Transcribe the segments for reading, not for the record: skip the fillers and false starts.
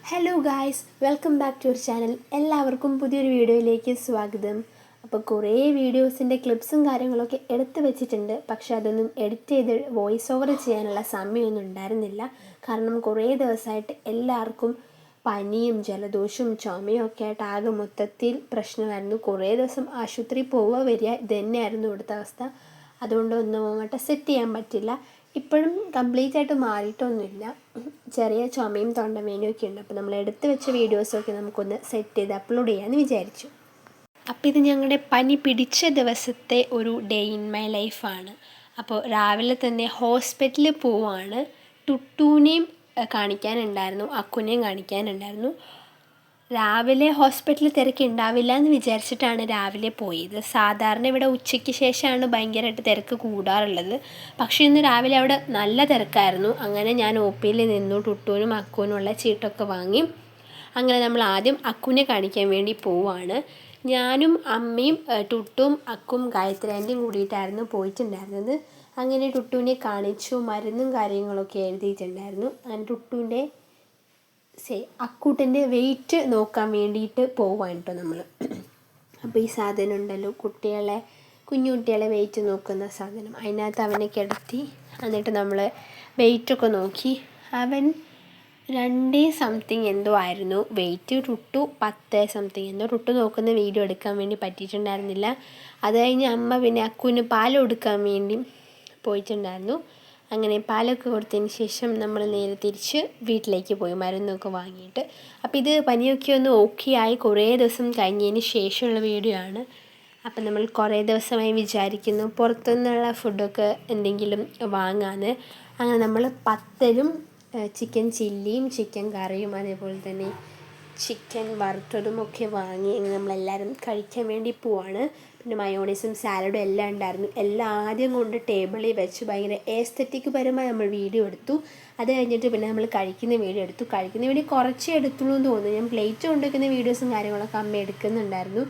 Hello guys, welcome back to our channel. എല്ലാവർക്കും പുതിയൊരു വീഡിയോയിലേക്ക് സ്വാഗതം. അപ്പോൾ കുറേ വീഡിയോസിൻ്റെ ക്ലിപ്സും കാര്യങ്ങളൊക്കെ എടുത്തു വെച്ചിട്ടുണ്ട്. പക്ഷെ അതൊന്നും എഡിറ്റ് ചെയ്ത് വോയിസ് ഓവർ ചെയ്യാനുള്ള സമയമൊന്നും ഉണ്ടായിരുന്നില്ല. കാരണം കുറേ ദിവസമായിട്ട് എല്ലാവർക്കും പനിയും ജലദോഷവും ചുമയും ഒക്കെ ആയിട്ട് ആകെ മൊത്തത്തിൽ പ്രശ്നമായിരുന്നു. കുറേ ദിവസം ആശുപത്രി പോവുക വരിക ഇത് തന്നെയായിരുന്നു ഇവിടുത്തെ അവസ്ഥ. അതുകൊണ്ട് ഒന്നും അങ്ങോട്ട് സെറ്റ് ചെയ്യാൻ പറ്റില്ല. ഇപ്പോഴും കംപ്ലീറ്റ് ആയിട്ട് മാറിയിട്ടൊന്നുമില്ല. ചെറിയ ചുമയും തൊണ്ടവേദനയും ഒക്കെ ഉണ്ട്. അപ്പോൾ നമ്മൾ എടുത്ത് വെച്ച വീഡിയോസൊക്കെ നമുക്കൊന്ന് സെറ്റ് ചെയ്ത് അപ്ലോഡ് ചെയ്യാമെന്ന് വിചാരിച്ചു. അപ്പോൾ ഇത് ഞങ്ങളുടെ പനി പിടിച്ച ദിവസത്തെ ഒരു ഡേ ഇൻ മൈ ലൈഫാണ്. അപ്പോൾ രാവിലെ തന്നെ ഹോസ്പിറ്റലിൽ പോവുകയാണ്. ടുട്ടൂനെയും കാണിക്കാനുണ്ടായിരുന്നു, അക്കുനെയും കാണിക്കാനുണ്ടായിരുന്നു. രാവിലെ ഹോസ്പിറ്റലിൽ തിരക്ക് ഉണ്ടാവില്ല എന്ന് വിചാരിച്ചിട്ടാണ് രാവിലെ പോയത്. സാധാരണ ഇവിടെ ഉച്ചയ്ക്ക് ശേഷമാണ് ഭയങ്കരമായിട്ട് തിരക്ക് കൂടാറുള്ളത്. പക്ഷേ ഇന്ന് രാവിലെ അവിടെ നല്ല തിരക്കായിരുന്നു. അങ്ങനെ ഞാൻ ഒ പിയിൽ നിന്നു. ടുട്ടൂനും അക്കുവിനുള്ള ചീട്ടൊക്കെ വാങ്ങി. അങ്ങനെ നമ്മൾ ആദ്യം അക്കുവിനെ കാണിക്കാൻ വേണ്ടി പോവുകയാണ്. ഞാനും അമ്മയും ടുട്ടും അക്കും ഗായത്രി ആൻറ്റിയും കൂടിയിട്ടായിരുന്നു പോയിട്ടുണ്ടായിരുന്നത്. അങ്ങനെ ടുട്ടുവിനെ കാണിച്ചു. മരുന്നും കാര്യങ്ങളൊക്കെ എഴുതിയിട്ടുണ്ടായിരുന്നു. അങ്ങനെ ടുട്ടുവിൻ്റെ അക്കൂട്ടൻ്റെ വെയിറ്റ് നോക്കാൻ വേണ്ടിയിട്ട് പോവാണ് കേട്ടോ നമ്മൾ. അപ്പോൾ ഈ സാധനം ഉണ്ടല്ലോ, കുഞ്ഞു കുട്ടികളെ വെയിറ്റ് നോക്കുന്ന സാധനം, അതിനകത്ത് അവനെ കിടത്തി എന്നിട്ട് നമ്മൾ വെയിറ്റൊക്കെ നോക്കി. അവൻ 2 സംതിങ് എന്തോ ആയിരുന്നു വെയിറ്റ്. ടുട്ടു 10 സംതിങ് എന്തോ. ടുട്ടു നോക്കുന്ന വീഡിയോ എടുക്കാൻ വേണ്ടി പറ്റിയിട്ടുണ്ടായിരുന്നില്ല. അത് കഴിഞ്ഞ് അമ്മ പിന്നെ അക്കുവിന് പാൽ കൊടുക്കാൻ വേണ്ടി പോയിട്ടുണ്ടായിരുന്നു. അങ്ങനെ പാലൊക്കെ കൊടുത്തതിന് ശേഷം നമ്മൾ നേരെ തിരിച്ച് വീട്ടിലേക്ക് പോയി മരുന്നൊക്കെ വാങ്ങിയിട്ട്. അപ്പോൾ ഇത് പനിയൊക്കെ ഒന്ന് ഓക്കെ ആയി കുറേ ദിവസം കഴിഞ്ഞതിന് ശേഷമുള്ള വീഡിയോ ആണ്. അപ്പം നമ്മൾ കുറേ ദിവസമായി വിചാരിക്കുന്നു പുറത്തുനിന്നുള്ള ഫുഡൊക്കെ എന്തെങ്കിലും വാങ്ങാമെന്ന്. അങ്ങനെ നമ്മൾ പത്തലും ചിക്കൻ ചില്ലിയും ചിക്കൻ കറിയും അതേപോലെ തന്നെ ചിക്കൻ വറുത്തതും ഒക്കെ വാങ്ങി നമ്മളെല്ലാവരും കഴിക്കാൻ വേണ്ടി പോവാണ്. പിന്നെ മയോണൈസും സാലഡും എല്ലാം ഉണ്ടായിരുന്നു. എല്ലാം ആദ്യം കൊണ്ട് ടേബിളിൽ വെച്ച് ഭയങ്കര എസ്തെറ്റിക് പരമായി നമ്മൾ വീഡിയോ എടുത്തു. അത് കഴിഞ്ഞിട്ട് പിന്നെ നമ്മൾ കഴിക്കുന്ന വീഡിയോ എടുത്തു. കഴിക്കുന്ന വീഡിയോ കുറച്ചേ എടുത്തുള്ളൂ എന്ന് തോന്നുന്നു. ഞാൻ പ്ലേറ്റ് കൊണ്ടുവയ്ക്കുന്ന വീഡിയോസും കാര്യങ്ങളൊക്കെ അമ്മ എടുക്കുന്നുണ്ടായിരുന്നു.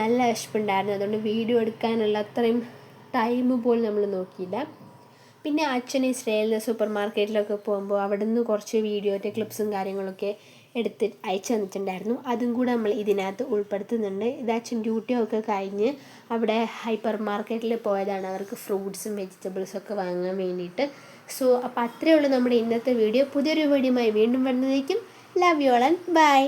നല്ല വിശപ്പുണ്ടായിരുന്നു. അതുകൊണ്ട് വീഡിയോ എടുക്കാനുള്ള അത്രയും ടൈം പോലും നമ്മൾ നോക്കിയില്ല. പിന്നെ അച്ഛൻ ഇസ്രയേലിൽ സൂപ്പർ മാർക്കറ്റിലൊക്കെ പോകുമ്പോൾ അവിടെ നിന്ന് കുറച്ച് വീഡിയോയുടെ ക്ലിപ്സും കാര്യങ്ങളൊക്കെ എടുത്ത് അയച്ചു തന്നിട്ടുണ്ടായിരുന്നു. അതും കൂടെ നമ്മൾ ഇതിനകത്ത് ഉൾപ്പെടുത്തുന്നുണ്ട്. ഇത് അച്ഛൻ ഡ്യൂട്ടിയൊക്കെ കഴിഞ്ഞ് അവിടെ ഹൈപ്പർ മാർക്കറ്റിൽ പോയതാണ് അവർക്ക് ഫ്രൂട്ട്സും വെജിറ്റബിൾസും ഒക്കെ വാങ്ങാൻ വേണ്ടിയിട്ട്. അപ്പോൾ അത്രയേ ഉള്ളൂ നമ്മുടെ ഇന്നത്തെ വീഡിയോ. പുതിയൊരു വീഡിയോയുമായി വീണ്ടും വരുന്നതായിരിക്കും. Love you all and by.